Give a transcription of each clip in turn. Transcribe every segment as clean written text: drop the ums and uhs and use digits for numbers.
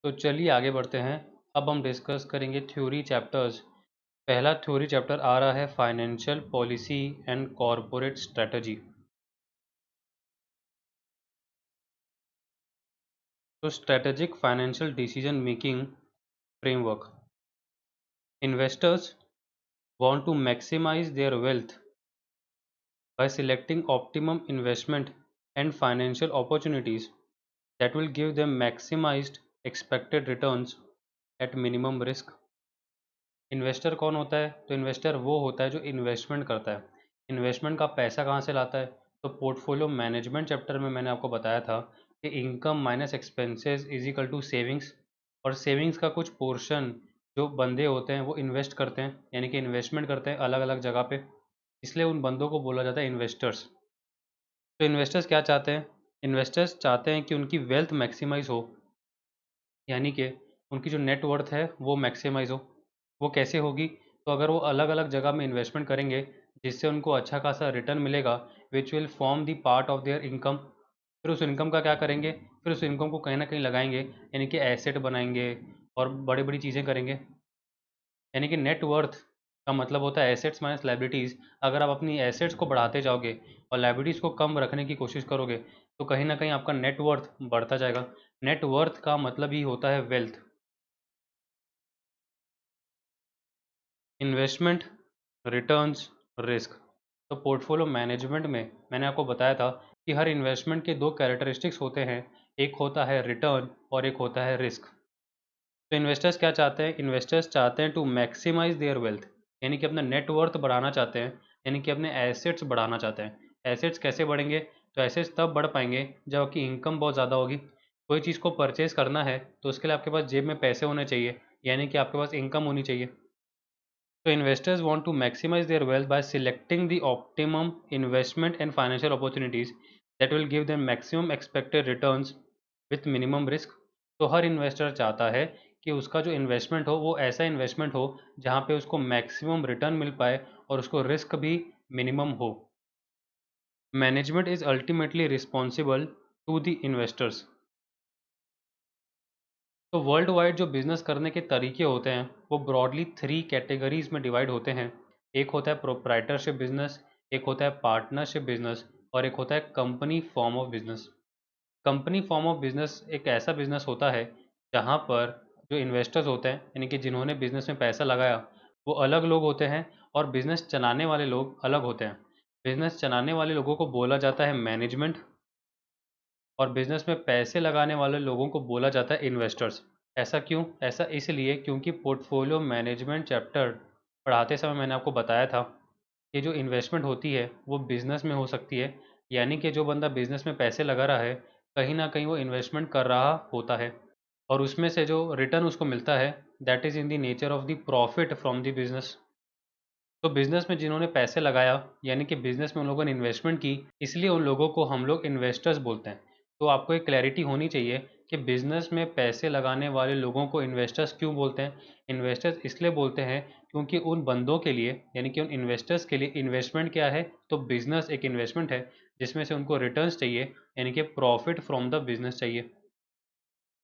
तो चलिए आगे बढ़ते हैं। अब हम डिस्कस करेंगे थ्योरी चैप्टर्स। पहला थ्योरी चैप्टर आ रहा है financial policy and corporate strategy. तो strategic financial decision making framework. Investors want to maximize their wealth by selecting optimum investment and financial opportunities that will give them maximized expected returns at minimum risk। Investor कौन होता है? तो investor वो होता है जो investment करता है। इन्वेस्टमेंट का पैसा कहाँ से लाता है? तो पोर्टफोलियो मैनेजमेंट चैप्टर में मैंने आपको बताया था कि income minus expenses is equal to savings, और सेविंग्स का कुछ पोर्शन जो बंदे होते हैं वो इन्वेस्ट करते हैं, यानी कि इन्वेस्टमेंट करते हैं अलग अलग जगह पे, इसलिए उन बंदों को बोला जाता है इन्वेस्टर्स। तो इन्वेस्टर्स क्या चाहते हैं? इन्वेस्टर्स चाहते हैं कि उनकी वेल्थ मैक्सिमाइज हो, यानी कि उनकी जो नेट वर्थ है वो मैक्सिमाइज हो। वो कैसे होगी? तो अगर वो अलग अलग जगह में इन्वेस्टमेंट करेंगे जिससे उनको अच्छा खासा रिटर्न मिलेगा, which will form the part of their income. फिर उस इनकम का क्या करेंगे? फिर उस इनकम को कहीं ना कहीं लगाएंगे, यानी कि एसेट बनाएंगे और बड़ी बड़ी चीज़ें करेंगे। यानी कि नेट वर्थ का मतलब होता है एसेट्स माइनस लाइबिलिटीज़। अगर आप अपनी एसेट्स को बढ़ाते जाओगे और लाइबिलिटीज़ को कम रखने की कोशिश करोगे तो कहीं ना कहीं आपका नेट वर्थ बढ़ता जाएगा। नेट वर्थ का मतलब ही होता है वेल्थ। Investment, returns, risk. तो पोर्टफोलियो मैनेजमेंट में मैंने आपको बताया था कि हर इन्वेस्टमेंट के दो कैरेक्टरिस्टिक्स होते हैं, एक होता है रिटर्न और एक होता है रिस्क। तो इन्वेस्टर्स क्या चाहते हैं? इन्वेस्टर्स चाहते हैं टू मैक्सिमाइज देयर वेल्थ, यानी कि अपना नेट वर्थ बढ़ाना चाहते हैं, यानी कि अपने एसेट्स बढ़ाना चाहते हैं। एसेट्स कैसे बढ़ेंगे? तो एसेट्स तब बढ़ पाएंगे जब आपकी इनकम बहुत ज़्यादा होगी। कोई चीज़ को परचेज करना है तो उसके लिए आपके पास जेब में पैसे होने चाहिए, यानी कि आपके पास इनकम होनी चाहिए। So investors want to maximize their wealth by selecting the optimum investment and financial opportunities that will give them maximum expected returns with minimum risk। तो हर इन्वेस्टर चाहता है कि उसका जो इन्वेस्टमेंट हो वो ऐसा इन्वेस्टमेंट हो जहाँ पे उसको मैक्सिमम रिटर्न मिल पाए और उसको रिस्क भी मिनिमम हो। Management is ultimately responsible to the investors. तो वर्ल्ड वाइड जो बिजनेस करने के तरीके होते हैं वो ब्रॉडली थ्री कैटेगरीज में डिवाइड होते हैं। एक होता है प्रोप्राइटरशिप बिजनेस, एक होता है पार्टनरशिप बिजनेस, और एक होता है company form of business. Company form of business एक ऐसा बिजनेस होता है जहाँ पर जो इन्वेस्टर्स होते हैं, यानी कि जिन्होंने बिजनेस में पैसा लगाया, वो अलग लोग होते हैं और बिजनेस चलाने वाले लोग अलग होते हैं। बिजनेस चलाने वाले लोगों को बोला जाता है मैनेजमेंट, और बिजनेस में पैसे लगाने वाले लोगों को बोला जाता है इन्वेस्टर्स। ऐसा क्यों? ऐसा इसलिए क्योंकि पोर्टफोलियो मैनेजमेंट चैप्टर पढ़ाते समय मैंने आपको बताया था कि जो इन्वेस्टमेंट होती है वो बिजनेस में हो सकती है, यानी कि जो बंदा बिजनेस में पैसे लगा रहा है कहीं ना कहीं वो इन्वेस्टमेंट कर रहा होता है, और उसमें से जो रिटर्न उसको मिलता है that is in the nature of the profit from the business. तो बिजनेस में जिन्होंने पैसे लगाया, यानी कि बिजनेस में उन लोगों ने इन्वेस्टमेंट की, इसलिए उन लोगों को हम लोग इन्वेस्टर्स बोलते हैं। तो आपको एक क्लैरिटी होनी चाहिए कि बिजनेस में पैसे लगाने वाले लोगों को इन्वेस्टर्स क्यों बोलते हैं। इन्वेस्टर्स इसलिए बोलते हैं क्योंकि उन बंदों के लिए, यानी कि उन इन्वेस्टर्स के लिए इन्वेस्टमेंट क्या है? तो बिजनेस एक इन्वेस्टमेंट है जिसमें से उनको रिटर्न्स चाहिए, यानी कि प्रॉफिट फ्रॉम द बिजनेस चाहिए।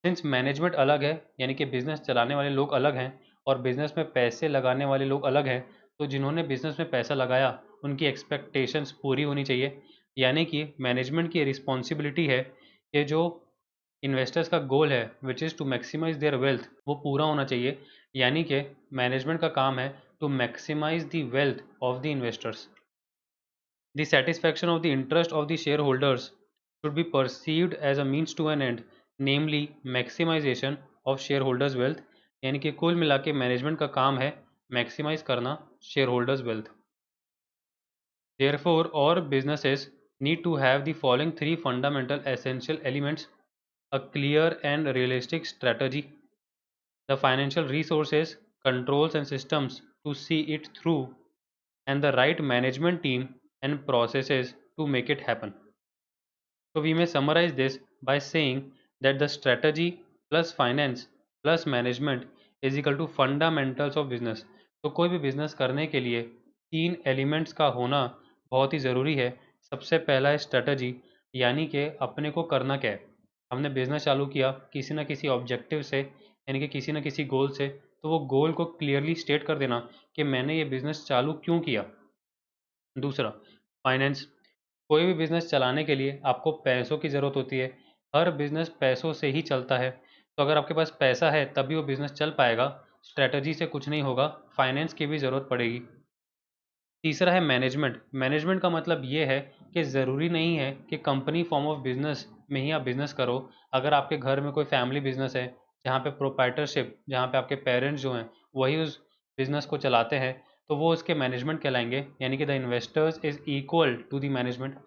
सिंस मैनेजमेंट अलग है, यानी कि बिजनेस चलाने वाले लोग अलग हैं और बिजनेस में पैसे लगाने वाले लोग अलग हैं, तो जिन्होंने बिजनेस में पैसा लगाया उनकी एक्सपेक्टेशंस पूरी होनी चाहिए। यानी कि मैनेजमेंट की रिस्पॉन्सिबिलिटी है कि जो इन्वेस्टर्स का गोल है which is to maximise their wealth वो पूरा होना चाहिए। यानी कि मैनेजमेंट का काम है to maximise the wealth of the investors. The satisfaction of the interest of the shareholders should be perceived as a means to an end, namely maximization of shareholders' wealth। यानी कि कुल मिला के मैनेजमेंट का काम है मैक्सिमाइज करना shareholders wealth. Therefore, all businesses need to have the following three fundamental essential elements: a clear and realistic strategy, the financial resources, controls and systems to see it through, and the right management team and processes to make it happen। So we may summarize this by saying that the strategy plus finance plus management is equal to fundamentals of business। तो कोई भी business करने के लिए तीन elements का होना बहुत ही ज़रूरी है। सबसे पहला है स्ट्रेटजी, यानी कि अपने को करना क्या है, हमने बिजनेस चालू किया किसी ना किसी ऑब्जेक्टिव से, यानी कि किसी ना किसी गोल से, तो वो गोल को क्लियरली स्टेट कर देना कि मैंने ये बिजनेस चालू क्यों किया। दूसरा, फाइनेंस। कोई भी बिजनेस चलाने के लिए आपको पैसों की ज़रूरत होती है। हर बिजनेस पैसों से ही चलता है। तो अगर आपके पास पैसा है तभी वो बिजनेस चल पाएगा। स्ट्रैटेजी से कुछ नहीं होगा, फाइनेंस की भी ज़रूरत पड़ेगी। तीसरा है मैनेजमेंट। मैनेजमेंट का मतलब ये है कि ज़रूरी नहीं है कि कंपनी फॉर्म ऑफ बिजनेस में ही आप बिजनेस करो। अगर आपके घर में कोई फैमिली बिजनेस है जहाँ पे प्रोप्राइटरशिप, जहाँ पे आपके पेरेंट्स जो हैं वही उस बिजनेस को चलाते हैं, तो वो उसके मैनेजमेंट कहलाएंगे, यानी कि the investors is equal to the management.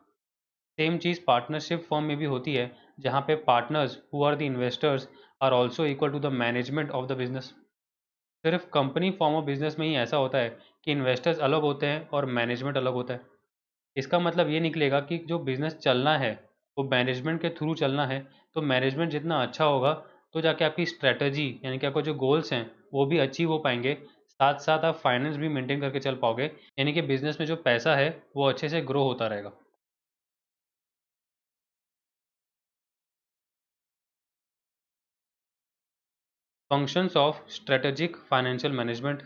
Same चीज़ पार्टनरशिप फर्म में भी होती है, जहाँ पे partners who are the investors are also equal to the management of the business. सिर्फ कंपनी फॉर्म ऑफ बिजनेस में ही ऐसा होता है कि इन्वेस्टर्स अलग होते हैं और मैनेजमेंट अलग होता है। इसका मतलब ये निकलेगा कि जो बिजनेस चलना है वो मैनेजमेंट के थ्रू चलना है। तो मैनेजमेंट जितना अच्छा होगा तो जाके आपकी स्ट्रैटेजी, यानी कि आपको जो गोल्स हैं वो भी अचीव हो पाएंगे। साथ साथ आप फाइनेंस भी मेंटेन करके चल पाओगे, यानी कि बिजनेस में जो पैसा है वो अच्छे से ग्रो होता रहेगा। Functions of strategic financial management.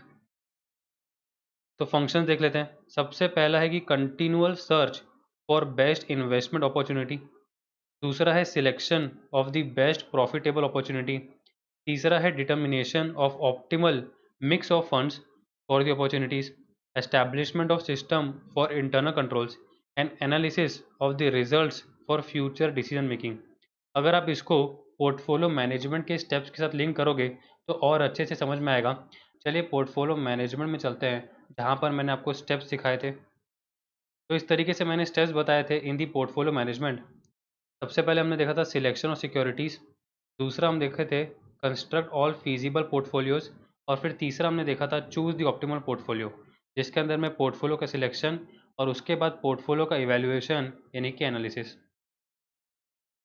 तो फंक्शन देख लेते हैं। सबसे पहला है कि continual search for best investment opportunity. दूसरा है selection of the best profitable opportunity. तीसरा है determination of optimal mix of funds for the opportunities. Establishment of system for internal controls and analysis of the results for future decision making. अगर आप इसको portfolio management के steps के साथ link करोगे तो और अच्छे से समझ में आएगा। चलिए पोर्टफोलियो मैनेजमेंट में चलते हैं, जहाँ पर मैंने आपको स्टेप्स सिखाए थे। तो इस तरीके से मैंने स्टेप्स बताए थे इन दी पोर्टफोलियो मैनेजमेंट। सबसे पहले हमने देखा था सिलेक्शन ऑफ सिक्योरिटीज़। दूसरा हम देखे थे कंस्ट्रक्ट ऑल फीजिबल पोर्टफोलियोज। और फिर तीसरा हमने देखा था चूज द ऑप्टिमल पोर्टफोलियो, जिसके अंदर में पोर्टफोलियो का सिलेक्शन और उसके बाद पोर्टफोलियो का इवैल्यूएशन, यानी कि एनालिसिस।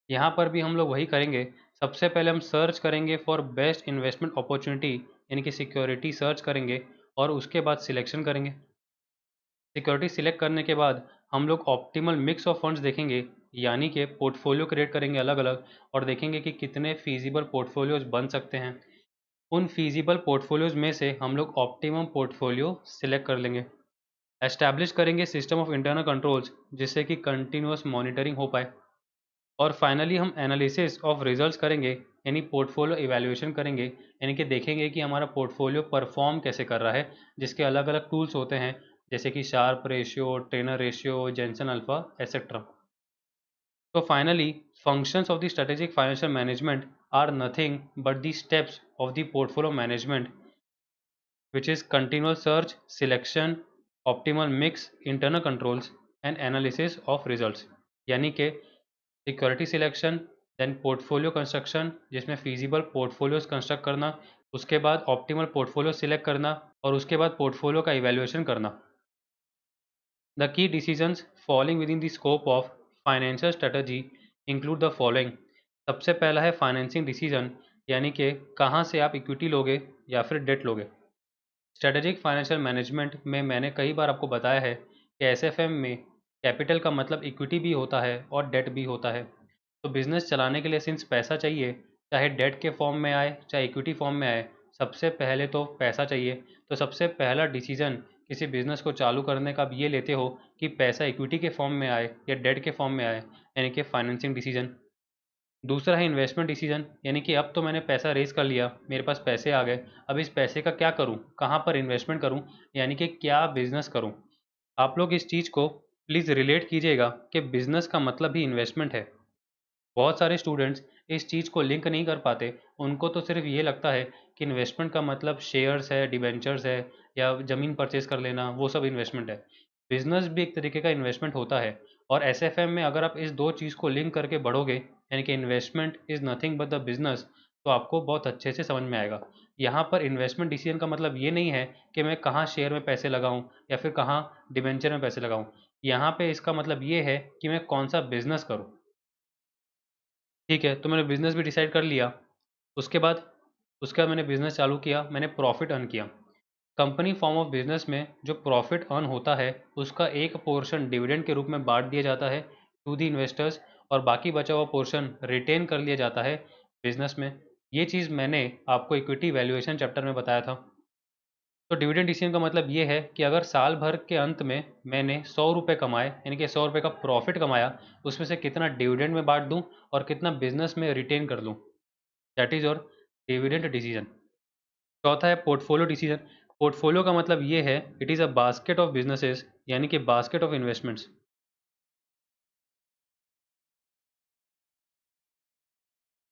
यहाँ पर भी हम लोग वही करेंगे। सबसे पहले हम सर्च करेंगे फॉर बेस्ट इन्वेस्टमेंट अपॉर्चुनिटी, यानी कि सिक्योरिटी सर्च करेंगे और उसके बाद सिलेक्शन करेंगे। सिक्योरिटी सिलेक्ट करने के बाद हम लोग ऑप्टिमल मिक्स ऑफ फंड्स देखेंगे, यानी कि पोर्टफोलियो क्रिएट करेंगे अलग अलग और देखेंगे कि कितने फीजिबल पोर्टफोलियोज बन सकते हैं। उन फीजिबल पोर्टफोलियोज में से हम लोग ऑप्टिमम पोर्टफोलियो सिलेक्ट कर लेंगे। एस्टैब्लिश करेंगे सिस्टम ऑफ इंटरनल कंट्रोल्स, जिससे कि कंटिन्यूअस मॉनिटरिंग हो पाए। और फाइनली हम एनालिसिस ऑफ रिजल्ट्स करेंगे, यानी पोर्टफोलियो इवैल्यूएशन करेंगे, यानी कि देखेंगे कि हमारा पोर्टफोलियो परफॉर्म कैसे कर रहा है, जिसके अलग अलग टूल्स होते हैं, जैसे कि Sharpe ratio, Treynor ratio, Jensen alpha, et cetera. तो finally functions of the strategic financial management are nothing but the steps of the portfolio management, which is continual search, selection, optimal mix, internal controls and analysis of results। यानी कि security selection, then portfolio construction जिसमें feasible portfolios construct करना, उसके बाद optimal portfolio select करना और उसके बाद पोर्टफोलियो का इवैल्यूएशन करना। The key decisions falling within the scope of financial strategy include the following। सबसे पहला है फाइनेंसिंग डिसीजन, यानी कि कहाँ से आप इक्विटी लोगे या फिर डेट लोगे। स्ट्रेटेजिक फाइनेंशियल मैनेजमेंट में मैंने कई बार आपको बताया है कि एसएफएम में कैपिटल का मतलब इक्विटी भी होता है और डेट भी होता है। तो बिजनेस चलाने के लिए सिंस पैसा चाहिए, चाहे डेट के फॉर्म में आए चाहे इक्विटी फॉर्म में आए, सबसे पहले तो पैसा चाहिए। तो सबसे पहला डिसीजन किसी बिजनेस को चालू करने का आप ये लेते हो कि पैसा इक्विटी के फॉर्म में आए या डेट के फॉर्म में आए, यानी कि फाइनेंसिंग डिसीजन। दूसरा है इन्वेस्टमेंट डिसीजन, यानी कि अब तो मैंने पैसा रेज कर लिया, मेरे पास पैसे आ गए, अब इस पैसे का क्या करूं, कहां पर इन्वेस्टमेंट करूं, यानी कि क्या बिजनेस करूं। आप लोग इस चीज़ को प्लीज़ रिलेट कीजिएगा कि बिजनेस का मतलब ही इन्वेस्टमेंट है। बहुत सारे स्टूडेंट्स इस चीज़ को लिंक नहीं कर पाते। उनको तो सिर्फ ये लगता है कि इन्वेस्टमेंट का मतलब शेयर्स है, डिबेंचर्स है या ज़मीन परचेज कर लेना, वो सब इन्वेस्टमेंट है। बिजनेस भी एक तरीके का इन्वेस्टमेंट होता है। और एसएफएम में अगर आप इस दो चीज़ को लिंक करके बढ़ोगे, यानी कि investment is nothing but the business, तो आपको बहुत अच्छे से समझ में आएगा। यहाँ पर इन्वेस्टमेंट डिसीजन का मतलब ये नहीं है कि मैं कहाँ शेयर में पैसे लगाऊं या फिर कहाँ डिबेंचर में पैसे लगाऊं। यहाँ पे इसका मतलब ये है कि मैं कौन सा बिजनेस करूँ। ठीक है, तो मैंने बिज़नेस भी डिसाइड कर लिया। उसके बाद मैंने बिज़नेस चालू किया, मैंने प्रॉफिट अर्न किया। कंपनी फॉर्म ऑफ बिज़नेस में जो प्रॉफिट अर्न होता है उसका एक पोर्शन डिविडेंड के रूप में बांट दिया जाता है टू द इन्वेस्टर्स, और बाकी बचा हुआ पोर्शन रिटेन कर लिया जाता है बिजनेस में। ये चीज़ मैंने आपको इक्विटी वैल्यूएशन चैप्टर में बताया था। तो डिविडेंड डिसीजन का मतलब ये है कि अगर साल भर के अंत में मैंने 100 रुपये कमाए, यानी कि 100 रुपये का प्रॉफिट कमाया, उसमें से कितना डिविडेंड में बांट दूं और कितना बिजनेस में रिटेन कर लूं। That is your dividend decision. चौथा है पोर्टफोलियो डिसीजन। पोर्टफोलियो का मतलब ये है, it is a basket of businesses, यानी कि बास्केट ऑफ इन्वेस्टमेंट्स।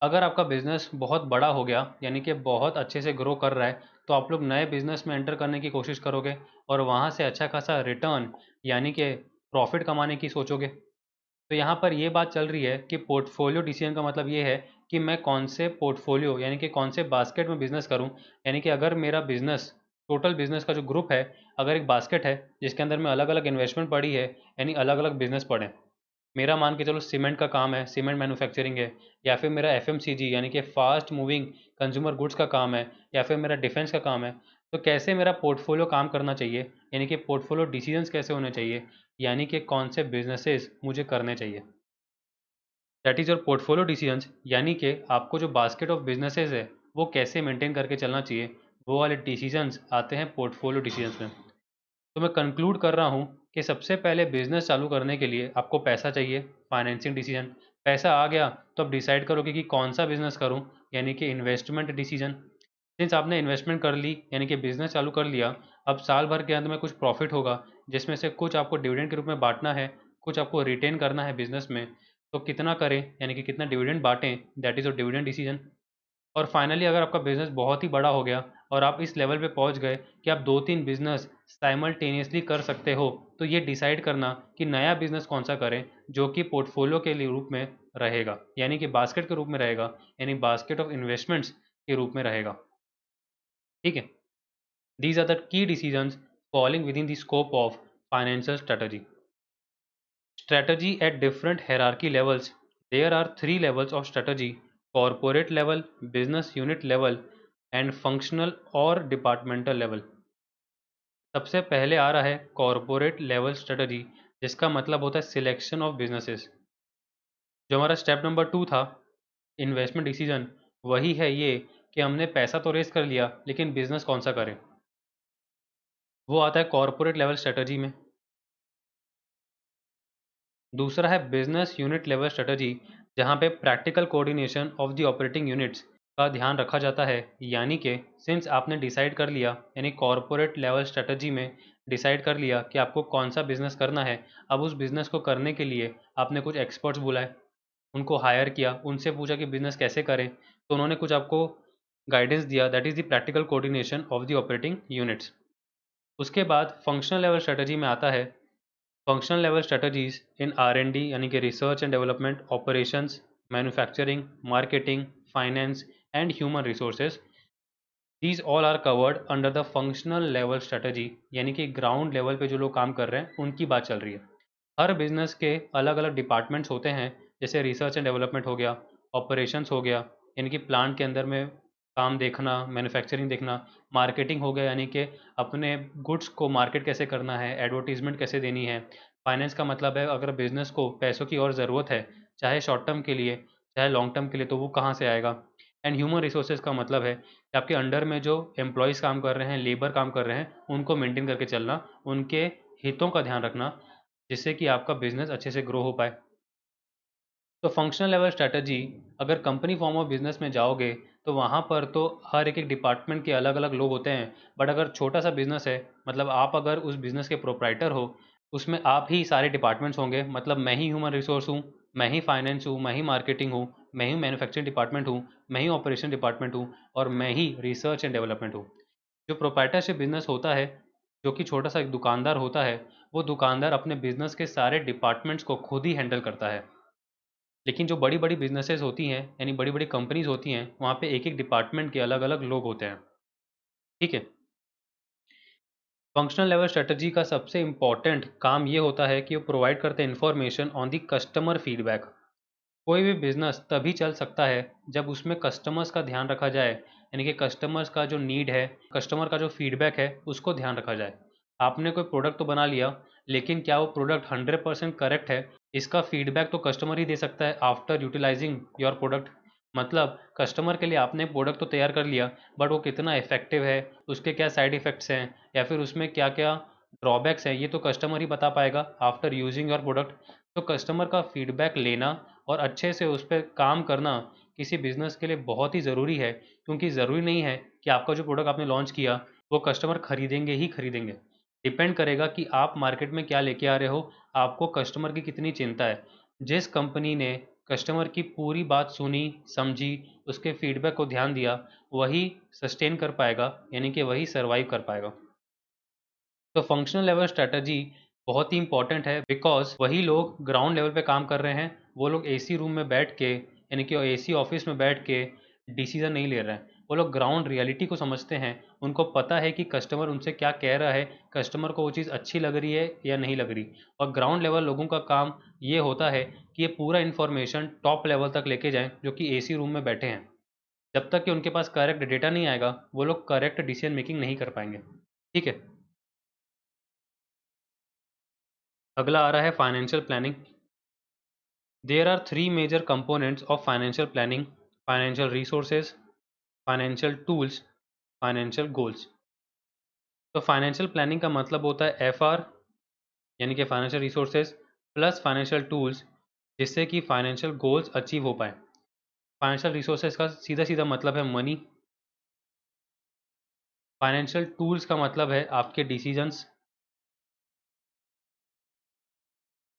अगर आपका बिजनेस बहुत बड़ा हो गया, यानी कि बहुत अच्छे से ग्रो कर रहा है, तो आप लोग नए बिजनेस में एंटर करने की कोशिश करोगे और वहाँ से अच्छा खासा रिटर्न, यानी कि प्रॉफिट कमाने की सोचोगे। तो यहाँ पर ये बात चल रही है कि पोर्टफोलियो डिसीजन का मतलब ये है कि मैं कौन से पोर्टफोलियो, यानी कि कौन से बास्केट में बिजनेस करूँ। यानी कि अगर मेरा बिजनेस, टोटल बिजनेस का जो ग्रुप है, अगर एक बास्केट है जिसके अंदर में अलग अलग इन्वेस्टमेंट पड़ी है, यानी अलग अलग बिजनेस पड़े। मेरा मान के चलो सीमेंट का काम है, सीमेंट मैन्युफैक्चरिंग है, या फिर मेरा एफएमसीजी यानी कि फास्ट मूविंग कंज्यूमर गुड्स का काम है, या फिर मेरा डिफेंस का काम है। तो कैसे मेरा पोर्टफोलियो काम करना चाहिए, यानी कि पोर्टफोलियो डिसीजंस कैसे होने चाहिए, यानी कि कौन से बिजनेसेस मुझे करने चाहिए। That is your portfolio decisions, यानी कि आपको जो बास्केट ऑफ बिजनेसेस है वो कैसे मेंटेन करके चलना चाहिए, वो वाले डिसीजंस आते हैं पोर्टफोलियो डिसीजंस में। तो मैं कंक्लूड कर रहा हूँ कि सबसे पहले बिजनेस चालू करने के लिए आपको पैसा चाहिए, फाइनेंसिंग डिसीजन। पैसा आ गया तो अब डिसाइड करोगे कि कौन सा बिजनेस करूँ, यानी कि इन्वेस्टमेंट डिसीजन। सिंस आपने इन्वेस्टमेंट कर ली, यानी कि बिजनेस चालू कर लिया, अब साल भर के अंत में कुछ प्रॉफिट होगा, जिसमें से कुछ आपको डिविडेंड के रूप में बांटना है, कुछ आपको रिटेन करना है बिजनेस में। तो कितना करें, यानी कि कितना डिविडेंड बांटें, that is your dividend decision. और फाइनली अगर आपका बिजनेस बहुत ही बड़ा हो गया और आप इस लेवल पे पहुंच गए कि आप 2-3 बिजनेस साइमल्टेनियसली कर सकते हो, तो ये डिसाइड करना कि नया बिजनेस कौन सा करें जो कि पोर्टफोलियो के लिए रूप में रहेगा, यानी कि बास्केट के रूप में रहेगा, यानी बास्केट ऑफ इन्वेस्टमेंट्स के रूप में रहेगा। ठीक है। These are the key decisions falling within the scope of financial strategy. Strategy at different hierarchy levels. There are three levels of strategy: corporate level, business unit level, and functional or departmental level. सबसे पहले आ रहा है corporate level strategy, जिसका मतलब होता है selection of businesses. जो हमारा स्टेप नंबर 2 था, इन्वेस्टमेंट डिसीजन, वही है ये कि हमने पैसा तो रेस कर लिया, लेकिन बिजनेस कौन सा करें, वो आता है कॉरपोरेट लेवल स्ट्रेटजी में। दूसरा है बिजनेस यूनिट लेवल स्ट्रेटजी, जहाँ पे practical coordination of the operating units का ध्यान रखा जाता है। यानी कि सिंस आपने डिसाइड कर लिया, यानी कॉरपोरेट लेवल स्ट्रेटजी में डिसाइड कर लिया कि आपको कौन सा बिजनेस करना है, अब उस बिजनेस को करने के लिए आपने कुछ एक्सपर्ट्स बुलाए, उनको हायर किया, उनसे पूछा कि बिजनेस कैसे करें, तो उन्होंने कुछ आपको गाइडेंस दिया, that is the practical coordination of the operating units. उसके बाद फंक्शनल लेवल स्ट्रेटजी में आता है फंक्शनल लेवल स्ट्रेटजीज इन R&D, यानी कि research and development, operations, manufacturing, marketing, finance and human resources. These all are covered under the functional level strategy, यानी कि ground level पे जो लोग काम कर रहे हैं उनकी बात चल रही है। हर बिजनेस के अलग अलग डिपार्टमेंट्स होते हैं, जैसे रिसर्च एंड डेवलपमेंट हो गया, ऑपरेशंस हो गया, यानी कि प्लांट के अंदर में काम देखना, मैन्युफैक्चरिंग देखना, मार्केटिंग हो गया, यानी कि अपने गुड्स को मार्केट कैसे करना है, एडवर्टीजमेंट कैसे देनी है। फाइनेंस का मतलब है अगर बिजनेस को पैसों की और ज़रूरत है, चाहे शॉर्ट टर्म के लिए चाहे लॉन्ग टर्म के लिए, तो वो कहाँ से आएगा। एंड ह्यूमन रिसोर्सेज का मतलब है कि आपके अंडर में जो एम्प्लॉयज़ काम कर रहे हैं, लेबर काम कर रहे हैं, उनको मेंटेन करके चलना, उनके हितों का ध्यान रखना, जिससे कि आपका बिजनेस अच्छे से ग्रो हो पाए। तो फंक्शनल लेवल स्ट्रैटेजी, अगर कंपनी फॉर्म ऑफ बिजनेस में जाओगे तो वहाँ पर तो हर एक एक डिपार्टमेंट के अलग अलग लोग होते हैं। बट अगर छोटा सा बिजनेस है, मतलब आप अगर उस बिजनेस के प्रोप्राइटर हो, उसमें आप ही सारे डिपार्टमेंट्स होंगे। मतलब मैं ही ह्यूमन रिसोर्स हूँ, मैं ही फाइनेंस हूँ, मैं ही मार्केटिंग हूँ, मैं ही मैन्युफैक्चरिंग डिपार्टमेंट हूँ, मैं ही ऑपरेशन डिपार्टमेंट हूँ, और मैं ही रिसर्च एंड डेवलपमेंट हूँ। जो प्रोप्राइटरशिप बिजनेस होता है, जो कि छोटा सा एक दुकानदार होता है, वो दुकानदार अपने बिजनेस के सारे डिपार्टमेंट्स को खुद ही हैंडल करता है। लेकिन जो बड़ी बड़ी बिजनेसेस होती हैं, यानी बड़ी बड़ी कंपनीज होती हैं, वहाँ पे एक एक डिपार्टमेंट के अलग अलग लोग होते हैं। ठीक है। फंक्शनल लेवल स्ट्रेटजी का सबसे इम्पॉर्टेंट काम ये होता है कि वो प्रोवाइड करते हैं information on the customer feedback. कोई भी बिजनेस तभी चल सकता है जब उसमें कस्टमर्स का ध्यान रखा जाए, यानी कि कस्टमर्स का जो नीड है, कस्टमर का जो फीडबैक है, उसको ध्यान रखा जाए। आपने कोई प्रोडक्ट तो बना लिया, लेकिन क्या वो प्रोडक्ट 100% करेक्ट है, इसका फीडबैक तो कस्टमर ही दे सकता है आफ्टर यूटिलाइजिंग योर प्रोडक्ट। मतलब कस्टमर के लिए आपने प्रोडक्ट तो तैयार कर लिया, बट वो कितना इफेक्टिव है, उसके क्या साइड इफ़ेक्ट्स हैं या फिर उसमें क्या क्या ड्रॉबैक्स हैं, ये तो कस्टमर ही बता पाएगा आफ्टर यूजिंग योर प्रोडक्ट। तो कस्टमर का फीडबैक लेना और अच्छे से उस पर काम करना किसी बिजनेस के लिए बहुत ही ज़रूरी है, क्योंकि ज़रूरी नहीं है कि आपका जो प्रोडक्ट आपने लॉन्च किया वो कस्टमर खरीदेंगे ही खरीदेंगे। डिपेंड करेगा कि आप मार्केट में क्या लेके आ रहे हो, आपको कस्टमर की कितनी चिंता है। जिस कंपनी ने कस्टमर की पूरी बात सुनी, समझी, उसके फीडबैक को ध्यान दिया, वही सस्टेन कर पाएगा, यानी कि वही सर्वाइव कर पाएगा। तो फंक्शनल लेवल स्ट्रेटजी बहुत ही इंपॉर्टेंट है, बिकॉज वही लोग ग्राउंड लेवल पे काम कर रहे हैं, वो लोग एसी रूम में बैठ के, यानी कि एसी ऑफिस में बैठ के डिसीजन नहीं ले रहे हैं। वो लोग ग्राउंड रियलिटी को समझते हैं, उनको पता है कि कस्टमर उनसे क्या कह रहा है, कस्टमर को वो चीज़ अच्छी लग रही है या नहीं लग रही। और ग्राउंड लेवल लोगों का काम ये होता है कि ये पूरा इन्फॉर्मेशन टॉप लेवल तक लेके जाएं, जो कि एसी रूम में बैठे हैं। जब तक कि उनके पास करेक्ट डेटा नहीं आएगा, वो लोग करेक्ट डिसीजन मेकिंग नहीं कर पाएंगे। ठीक है। अगला आ रहा है financial planning. There are three major components of financial planning: financial resources, financial tools, financial goals। तो फाइनेंशियल प्लानिंग का मतलब होता है FR, यानी कि financial resources plus financial tools, जिससे कि फाइनेंशियल गोल्स अचीव हो पाए। फाइनेंशियल रिसोर्सेज का सीधा सीधा मतलब है मनी। फाइनेंशियल टूल्स का मतलब है आपके डिसीजंस।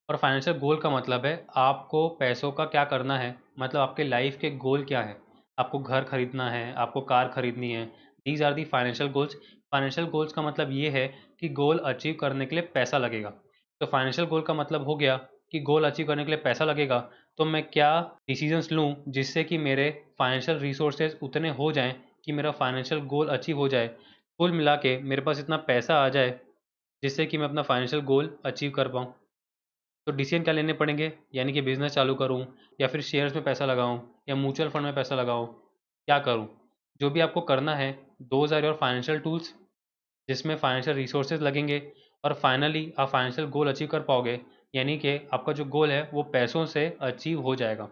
और फाइनेंशियल गोल का मतलब है आपको पैसों का क्या करना है, मतलब आपके लाइफ के गोल क्या है। आपको घर खरीदना है, आपको कार खरीदनी है, these are the financial goals. Financial goals का मतलब ये है कि गोल अचीव करने के लिए पैसा लगेगा। तो फाइनेंशियल गोल का मतलब हो गया कि गोल अचीव करने के लिए पैसा लगेगा, तो मैं क्या डिसीजंस लूँ जिससे कि मेरे फाइनेंशियल रिसोर्सेज उतने हो जाएं कि मेरा फाइनेंशियल गोल अचीव हो जाए। कुल मिला के मेरे पास इतना पैसा आ जाए जिससे कि मैं अपना फाइनेंशियल गोल अचीव कर पाऊँ। तो डिसीजन क्या लेने पड़ेंगे, यानी कि बिजनेस चालू करूं या फिर शेयर्स में पैसा लगाऊं या म्यूचुअल फंड में पैसा लगाऊं, क्या करूं। जो भी आपको करना है, those are your financial tools, जिसमें फाइनेंशियल रिसोर्सेज लगेंगे। और फाइनली आप फाइनेंशियल गोल अचीव कर पाओगे, यानी कि आपका जो गोल है वो पैसों से अचीव हो जाएगा।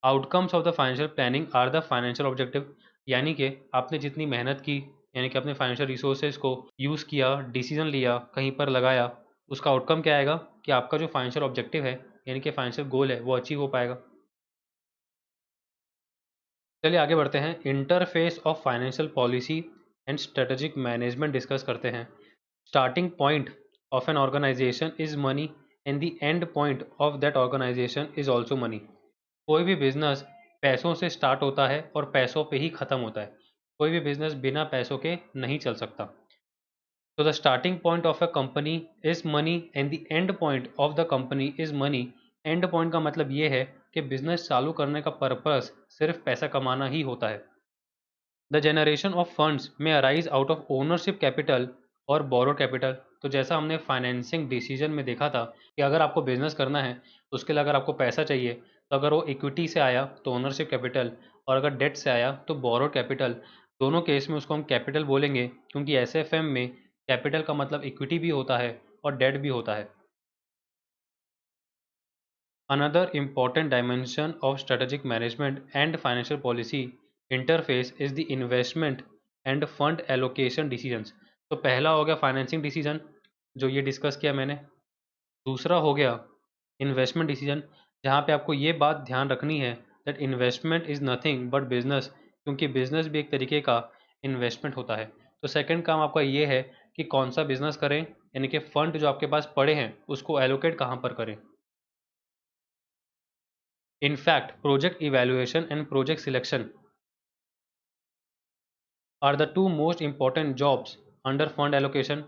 Outcomes of the financial planning are the financial objective, यानी कि आपने जितनी मेहनत की, यानी कि अपने फाइनेंशियल रिसोर्सेज को यूज़ किया, डिसीजन लिया, कहीं पर लगाया, उसका आउटकम क्या आएगा कि आपका जो फाइनेंशियल ऑब्जेक्टिव है, यानी कि फाइनेंशियल गोल है, वो अचीव हो पाएगा। चलिए आगे बढ़ते हैं। Interface of financial policy and strategic management discuss करते हैं। Starting point of an organisation is money and the end point of that organisation is also money. कोई भी बिजनेस पैसों से स्टार्ट होता है और पैसों पे ही ख़त्म होता है। कोई भी बिजनेस बिना पैसों के नहीं चल सकता। तो the starting point of a company is money and the end point of the company is money. And point का मतलब ये है कि बिजनेस चालू करने का पर्पस सिर्फ पैसा कमाना ही होता है। द जनरेशन ऑफ फंड्स में arise out of ownership capital और बोरोड कैपिटल। तो जैसा हमने फाइनेंसिंग डिसीजन में देखा था कि अगर आपको बिजनेस करना है, उसके लिए अगर आपको पैसा चाहिए, तो अगर वो इक्विटी से आया तो ओनरशिप कैपिटल, और अगर डेट से आया तो बोरोड कैपिटल। दोनों केस में उसको हम कैपिटल बोलेंगे, क्योंकि एसएफएम में कैपिटल का मतलब इक्विटी भी होता है और डेट भी होता है। Another important dimension of strategic management and financial policy interface is the investment and fund allocation decisions। तो पहला हो गया फाइनेंसिंग डिसीजन, जो ये डिस्कस किया मैंने। दूसरा हो गया इन्वेस्टमेंट डिसीजन, जहाँ पे आपको ये बात ध्यान रखनी है that investment is nothing but business, क्योंकि बिजनेस भी एक तरीके का इन्वेस्टमेंट होता है। तो सेकंड काम आपका ये है कि कौन सा बिजनेस करें, यानी कि फंड जो आपके पास पड़े हैं उसको एलोकेट कहाँ पर करें। In fact, project evaluation and project selection are the two most important jobs under fund allocation।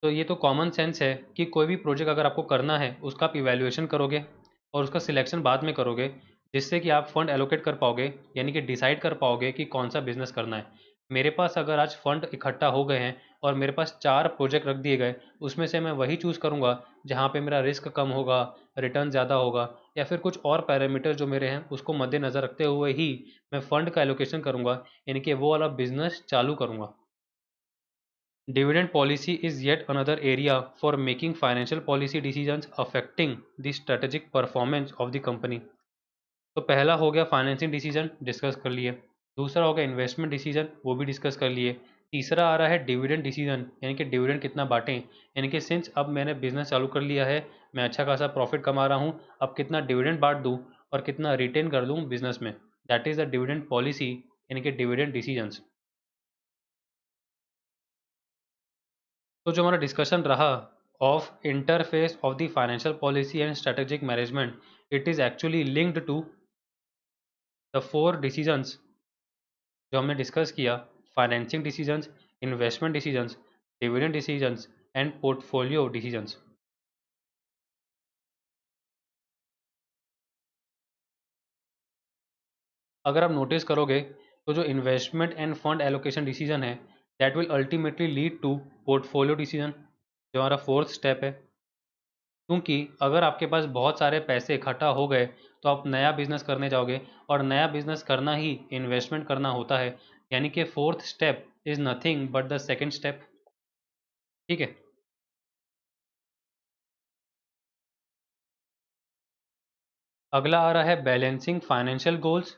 तो ये तो कॉमन सेंस है कि कोई भी प्रोजेक्ट अगर आपको करना है, उसका आप इवैल्यूएशन करोगे और उसका सिलेक्शन बाद में करोगे, जिससे कि आप फंड एलोकेट कर पाओगे, यानी कि डिसाइड कर पाओगे कि कौन सा बिजनेस करना है। मेरे पास अगर आज फंड इकट्ठा हो गए हैं और मेरे पास 4 प्रोजेक्ट रख दिए गए, उसमें से मैं वही चूज़ करूँगा जहाँ पे मेरा रिस्क कम होगा, रिटर्न ज़्यादा होगा, या फिर कुछ और पैरामीटर जो मेरे हैं उसको मद्देनज़र रखते हुए ही मैं फ़ंड का एलोकेशन करूँगा, यानी कि वो वाला बिजनेस चालू करूँगा। Dividend policy is yet another area for making financial policy decisions affecting the strategic performance of the company. तो पहला हो गया फाइनेंसिंग डिसीजन, डिस्कस कर लिए। दूसरा हो गया इन्वेस्टमेंट डिसीजन, वो भी डिस्कस कर लिए। तीसरा आ रहा है डिविडेंड डिसीजन, यानी कि डिविडेंड कितना बांटें, यानी कि सिंस अब मैंने बिजनेस चालू कर लिया है, मैं अच्छा खासा प्रॉफिट कमा रहा हूँ, अब कितना डिविडेंड बांट दूँ और कितना रिटेन कर दूँ बिजनेस में, that is the dividend policy, यानी कि डिविडेंड डिसीजंस। तो जो हमारा डिस्कशन रहा of interface of the financial policy and strategic management, it is actually linked to the four decisions जो हमने डिस्कस किया: financing decisions, investment decisions, dividend decisions and portfolio decisions. अगर आप नोटिस करोगे तो जो investment and fund allocation decision है, that will ultimately lead to portfolio decision, जो हमारा फोर्थ स्टेप है। क्योंकि अगर आपके पास बहुत सारे पैसे इकट्ठा हो गए तो आप नया बिजनेस करने जाओगे, और नया बिजनेस करना ही इन्वेस्टमेंट करना होता है, यानी कि fourth step is nothing but the second step. ठीक है। अगला आ रहा है balancing financial goals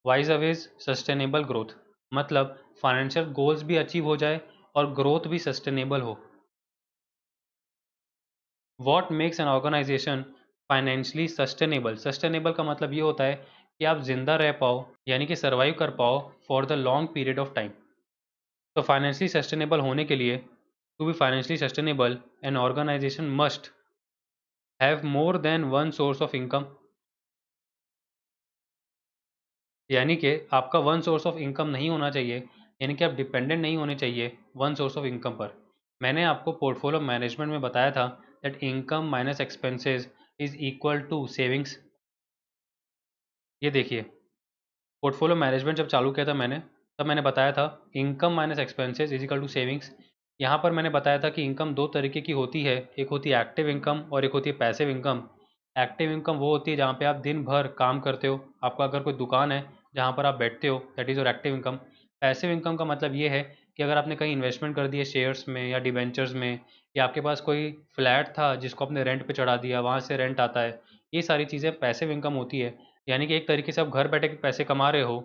vis-a-vis sustainable growth, मतलब फाइनेंशियल गोल्स भी अचीव हो जाए और ग्रोथ भी सस्टेनेबल हो। What makes an organisation financially sustainable? Sustainable का मतलब ये होता है कि आप जिंदा रह पाओ, यानी कि सर्वाइव कर पाओ for the long period of time. तो फाइनेंशियली सस्टेनेबल होने के लिए, to be financially sustainable, an organisation must have more than one source of income, यानी कि आपका वन सोर्स ऑफ इनकम नहीं होना चाहिए, यानी कि आप डिपेंडेंट नहीं होने चाहिए वन सोर्स ऑफ इनकम पर। मैंने आपको पोर्टफोलियो मैनेजमेंट में बताया था that income minus expenses is equal to savings. ये देखिए, पोर्टफोलियो मैनेजमेंट जब चालू किया था मैंने, तब मैंने बताया था income minus expenses is equal to savings. यहाँ पर मैंने बताया था कि इनकम दो तरीके की होती है, एक होती है एक्टिव इनकम और एक होती है पैसिव इनकम। एक्टिव इनकम वो होती है जहाँ पे आप दिन भर काम करते हो, आपका अगर कोई दुकान है जहाँ पर आप बैठते हो, that is your active income. Passive income का मतलब ये है कि अगर आपने कहीं इन्वेस्टमेंट कर दिए शेयर्स में या डिबेंचर्स में, या आपके पास कोई फ्लैट था जिसको आपने रेंट पे चढ़ा दिया, वहाँ से रेंट आता है, ये सारी चीज़ें पैसिव इनकम होती है। यानी कि एक तरीके से आप घर बैठे के पैसे कमा रहे हो।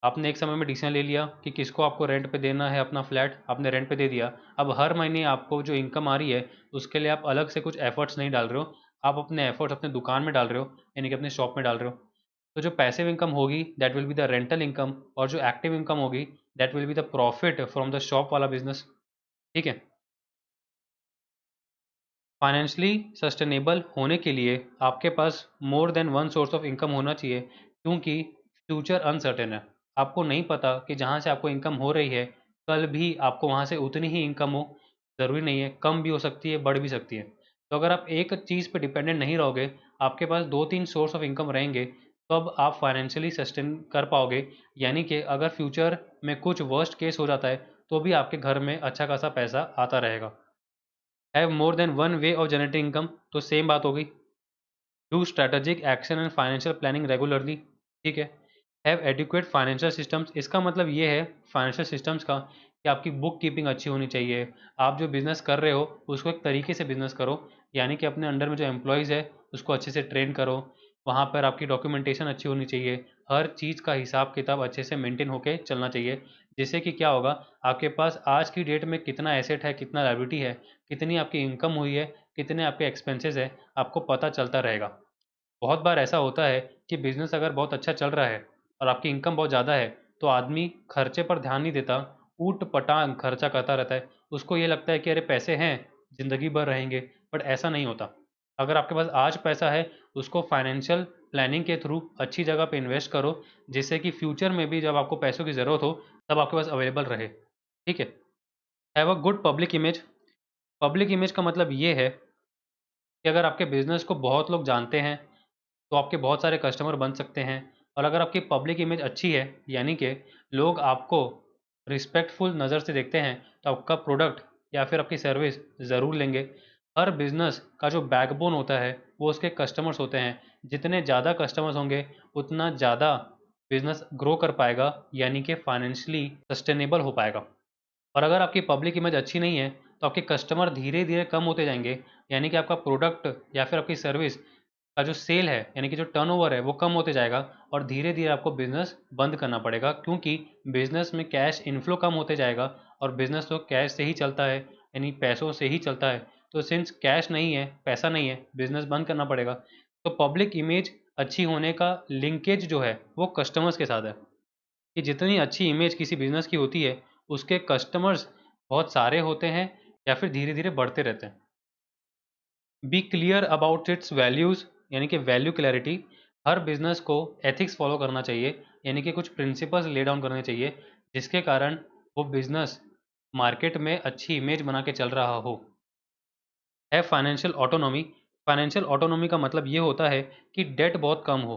आपने एक समय में डिसीजन ले लिया कि किसको आपको रेंट पे देना है, अपना फ्लैट आपने रेंट पे दे दिया। अब हर महीने आपको जो इनकम आ रही है उसके लिए आप अलग से कुछ एफर्ट्स नहीं डाल रहे हो, आप अपने एफर्ट्स अपने दुकान में डाल रहे हो, यानी कि अपने शॉप में डाल रहे हो। तो जो पैसिव इनकम होगी that will be the rental income, और जो एक्टिव इनकम होगी that will be the profit from the shop वाला बिजनेस। ठीक है। फाइनेंशियली सस्टेनेबल होने के लिए आपके पास more than one source of income होना चाहिए, क्योंकि फ्यूचर अनसर्टेन है। आपको नहीं पता कि जहाँ से आपको इनकम हो रही है कल भी आपको वहाँ से उतनी ही इनकम हो, ज़रूरी नहीं है, कम भी हो सकती है, बढ़ भी सकती है। तो अगर आप एक चीज़ पे डिपेंडेंट नहीं रहोगे, आपके पास दो तीन सोर्स ऑफ इनकम रहेंगे, तब आप फाइनेंशियली सस्टेन कर पाओगे। यानी कि अगर फ्यूचर में कुछ वर्स्ट केस हो जाता है तो भी आपके घर में अच्छा खासा पैसा आता रहेगा। Have more than one way of generating income, तो सेम बात होगी। Do strategic action and financial planning regularly. ठीक है। हैव एडिक्वेट फाइनेंशियल सिस्टम्स, इसका मतलब ये है फाइनेंशियल सिस्टम्स का कि आपकी बुक कीपिंग अच्छी होनी चाहिए। आप जो बिजनेस कर रहे हो उसको एक तरीके से बिजनेस करो, यानी कि अपने अंडर में जो एम्प्लॉयज़ है उसको अच्छे से ट्रेन करो। वहाँ पर आपकी डॉक्यूमेंटेशन अच्छी होनी चाहिए, हर चीज़ का हिसाब किताब अच्छे से मेंटेन होके चलना चाहिए। जिससे कि क्या होगा, आपके पास आज की डेट में कितना एसेट है, कितना लायबिलिटी है, कितनी आपकी इनकम हुई है, कितने आपके एक्सपेंसेस है, आपको पता चलता रहेगा। बहुत बार ऐसा होता है कि बिजनेस अगर बहुत अच्छा चल रहा है और आपकी इनकम बहुत ज़्यादा है, तो आदमी खर्चे पर ध्यान नहीं देता, ऊट पटांग खर्चा करता रहता है। उसको ये लगता है कि अरे पैसे हैं, ज़िंदगी भर रहेंगे, बट ऐसा नहीं होता। अगर आपके पास आज पैसा है, उसको फाइनेंशियल प्लानिंग के थ्रू अच्छी जगह पे इन्वेस्ट करो, जिससे कि फ्यूचर में भी जब आपको पैसों की ज़रूरत हो तब आपके पास अवेलेबल रहे। ठीक है। Have a good public image. Public image का मतलब ये है कि अगर आपके बिजनेस को बहुत लोग जानते हैं तो आपके बहुत सारे कस्टमर बन सकते हैं। और अगर आपकी पब्लिक इमेज अच्छी है, यानी कि लोग आपको रिस्पेक्टफुल नज़र से देखते हैं, तो आपका प्रोडक्ट या फिर आपकी सर्विस ज़रूर लेंगे। हर बिजनेस का जो बैकबोन होता है वो उसके कस्टमर्स होते हैं। जितने ज़्यादा कस्टमर्स होंगे उतना ज़्यादा बिजनेस ग्रो कर पाएगा, यानी कि फाइनेंशियली सस्टेनेबल हो पाएगा। और अगर आपकी पब्लिक इमेज अच्छी नहीं है तो आपके कस्टमर धीरे धीरे कम होते जाएंगे, यानी कि आपका प्रोडक्ट या फिर आपकी सर्विस का जो सेल है यानी कि जो टर्नओवर है वो कम होते जाएगा, और धीरे धीरे आपको बिजनेस बंद करना पड़ेगा, क्योंकि बिजनेस में कैश इनफ्लो कम होते जाएगा, और बिजनेस तो कैश से ही चलता है, यानी पैसों से ही चलता है। तो सिंस कैश नहीं है, पैसा नहीं है, बिजनेस बंद करना पड़ेगा। तो पब्लिक इमेज अच्छी होने का लिंकेज जो है वो कस्टमर्स के साथ है, कि जितनी अच्छी इमेज किसी बिजनेस की होती है उसके कस्टमर्स बहुत सारे होते हैं या फिर धीरे धीरे बढ़ते रहते हैं। Be clear about its values, यानी कि वैल्यू क्लैरिटी। हर बिजनेस को एथिक्स फॉलो करना चाहिए, यानी कि कुछ प्रिंसिपल्स ले डाउन करने चाहिए जिसके कारण वो बिजनेस मार्केट में अच्छी इमेज बना के चल रहा हो। है फाइनेंशियल ऑटोनॉमी। फाइनेंशियल ऑटोनॉमी का मतलब ये होता है कि डेट बहुत कम हो,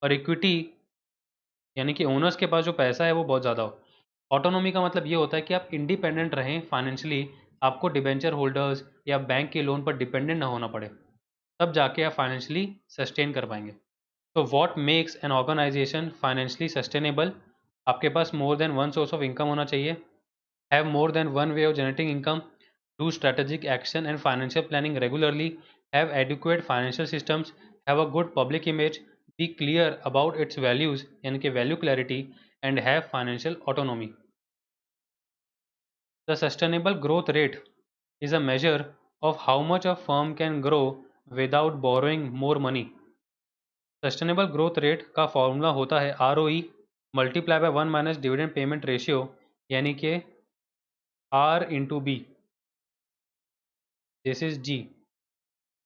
और इक्विटी यानी कि ओनर्स के पास जो पैसा है वो बहुत ज़्यादा हो। ऑटोनॉमी का मतलब ये होता है कि आप इंडिपेंडेंट रहें फाइनेंशियली, आपको डिबेंचर होल्डर्स या बैंक के लोन पर डिपेंडेंट ना होना पड़े, तब जाके आप फाइनेंशियली सस्टेन कर पाएंगे। तो what makes an organisation financially sustainable? आपके पास more than one source of income होना चाहिए, have more than one way of generating income, do strategic action and financial planning regularly, have adequate financial systems, have a good public image, be clear about its values यानी कि value clarity, and have financial autonomy. The sustainable growth rate is a measure of how much a firm can grow without borrowing more money. Sustainable growth rate का formula होता है ROE multiply by 1 minus dividend payment ratio, यानी कि R into B, this is G.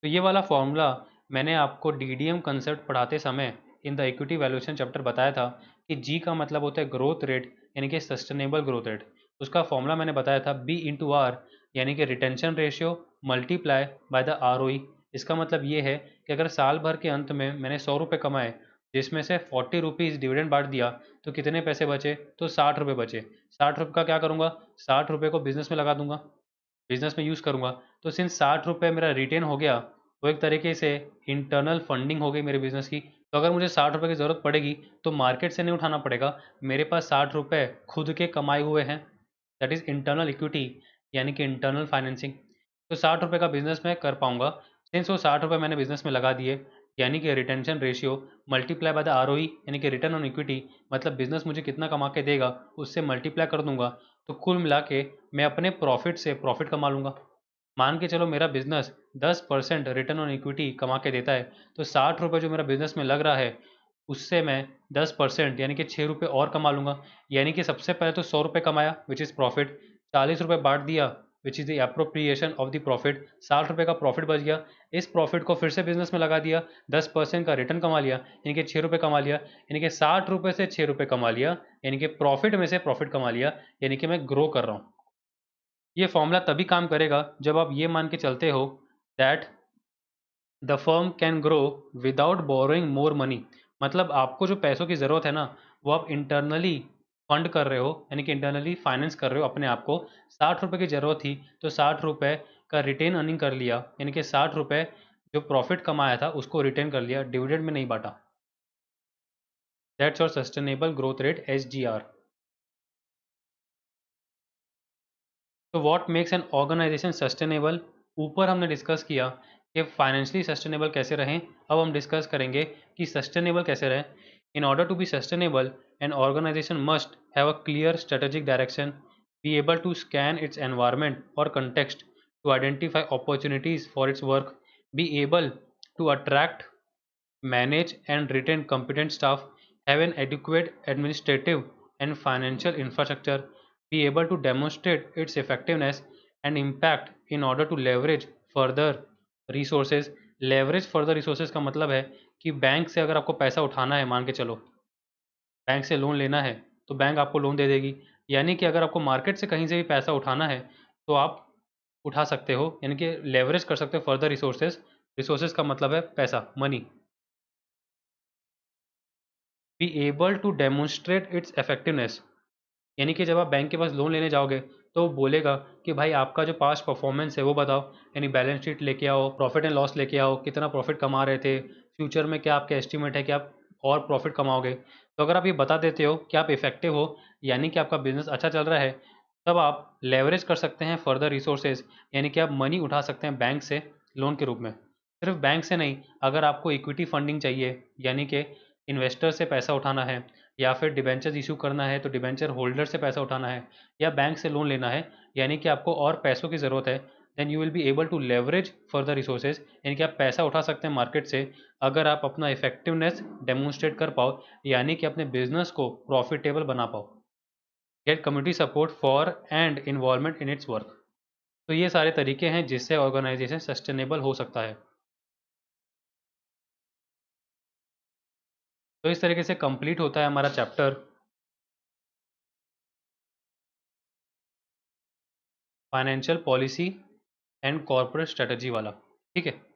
तो ये वाला formula मैंने आपको DDM कंसेप्ट पढ़ाते समय in the equity valuation chapter बताया था कि जी का मतलब होता है ग्रोथ रेट, यानी कि सस्टेनेबल ग्रोथ रेट। उसका फॉर्मूला मैंने बताया था B इंटू आर, यानी कि retention ratio multiply by the ROE। इसका मतलब ये है कि अगर साल भर के अंत में मैंने 100 रुपये कमाए, जिसमें से 40 रुपीज़ डिविडेंड बांट दिया, तो कितने पैसे बचे? तो 60 रुपये बचे। 60 रुपये का क्या करूँगा? 60 रुपये को बिजनेस में लगा दूंगा, बिजनेस में यूज़ करूँगा। तो सिंस 60 रुपये मेरा रिटेन हो गया, वो एक तरीके से इंटरनल फंडिंग हो गई मेरे बिजनेस की। तो अगर मुझे 60 रुपये की ज़रूरत पड़ेगी तो मार्केट से नहीं उठाना पड़ेगा, मेरे पास 60 रुपये खुद के कमाए हुए हैं, दैट इज़ इंटरनल इक्विटी, यानी कि इंटरनल फाइनेंसिंग। तो 60 रुपये का बिजनेस मैं कर पाऊंगा। सिंस वो 60 रुपये मैंने बिजनेस में लगा दिए, यानी कि retention ratio multiply by the ROE, यानी कि रिटर्न ऑन इक्विटी, मतलब बिजनेस मुझे कितना कमा के देगा उससे मल्टीप्लाई कर दूंगा, तो कुल मिला के मैं अपने प्रॉफिट से प्रॉफिट कमा लूंगा। मान के चलो मेरा बिजनेस 10% रिटर्न ऑन इक्विटी कमा के देता है, तो 60 रुपये जो मेरा बिजनेस में लग रहा है उससे मैं 10% यानी कि 6 रुपये और कमा लूंगा। यानी कि सबसे पहले तो 100 रुपये कमाया विच इज़ प्रॉफिट, 40 रुपये बांट दिया which is the appropriation of the profit, 60 रुपये का प्रॉफिट बच गया। इस प्रॉफिट को फिर से बिजनेस में लगा दिया, 10% का रिटर्न कमा लिया, यानी कि 6 रुपये कमा लिया, यानी कि 60 रुपये से 6 रुपये कमा लिया, यानी कि प्रॉफिट में से प्रॉफिट कमा लिया, यानी कि मैं ग्रो कर रहा हूँ। ये फॉर्मूला तभी काम करेगा जब आप ये मान के चलते हो that the firm can grow without borrowing more money. मतलब आपको जो पैसों की ज़रूरत है ना, वो आप इंटरनली फंड कर रहे हो, यानी कि इंटरनली फाइनेंस कर रहे हो अपने आप को। 60 रुपये की ज़रूरत थी तो 60 रुपये का रिटेन अर्निंग कर लिया, यानी कि 60 रुपये जो प्रॉफिट कमाया था उसको रिटेन कर लिया, डिविडेंड में नहीं बांटा। That's your sustainable growth rate SGR। तो what makes an organisation sustainable? ऊपर हमने डिस्कस किया कि फाइनेंशियली सस्टेनेबल कैसे रहें, अब हम डिस्कस करेंगे कि सस्टेनेबल कैसे रहें। In order to be sustainable an organisation must have a clear strategic direction, be able to scan its environment और context to identify opportunities for its work, be able to attract manage and retain competent staff, have an adequate administrative and financial infrastructure, be able to demonstrate its effectiveness and impact in order to leverage further resources। leverage further resources का मतलब है कि bank से अगर आपको पैसा उठाना है, मान के चलो बैंक से लोन लेना है तो बैंक आपको लोन दे देगी, यानी कि अगर आपको मार्केट से कहीं से भी पैसा उठाना है तो आप उठा सकते हो, यानी कि लेवरेज कर सकते हो फर्दर रिसोर्सेज। रिसोर्सेज का मतलब है पैसा, money. Be able to demonstrate its effectiveness, यानी कि जब आप बैंक के पास लोन लेने जाओगे तो वो बोलेगा कि भाई आपका जो पास्ट परफॉर्मेंस है वो बताओ, यानी बैलेंस शीट लेके आओ, प्रॉफिट एंड लॉस लेके आओ, कितना प्रॉफिट कमा रहे थे, फ्यूचर में क्या आपके एस्टिमेट है कि आप और प्रॉफिट कमाओगे। तो अगर आप ये बता देते हो कि आप इफेक्टिव हो, यानी कि आपका बिजनेस अच्छा चल रहा है, तब आप लेवरेज कर सकते हैं फर्दर रिसोर्सेज, यानी कि आप मनी उठा सकते हैं बैंक से लोन के रूप में। सिर्फ बैंक से नहीं, अगर आपको इक्विटी फंडिंग चाहिए, यानी कि इन्वेस्टर से पैसा उठाना है, या फिर डिबेंचर इशू करना है तो डिबेंचर होल्डर से पैसा उठाना है, या बैंक से लोन लेना है, यानी कि आपको और पैसों की ज़रूरत है, then you will be able to leverage further resources, यानी कि आप पैसा उठा सकते हैं मार्केट से अगर आप अपना इफेक्टिवनेस डेमोन्स्ट्रेट कर पाओ, यानी कि अपने बिजनेस को प्रॉफिटेबल बना पाओ। Get community support for and involvement in its work. तो ये सारे तरीके हैं जिससे ऑर्गेनाइजेशन सस्टेनेबल हो सकता है। तो इस तरीके से कंप्लीट होता है हमारा chapter financial policy and corporate strategy वाला। ठीक है।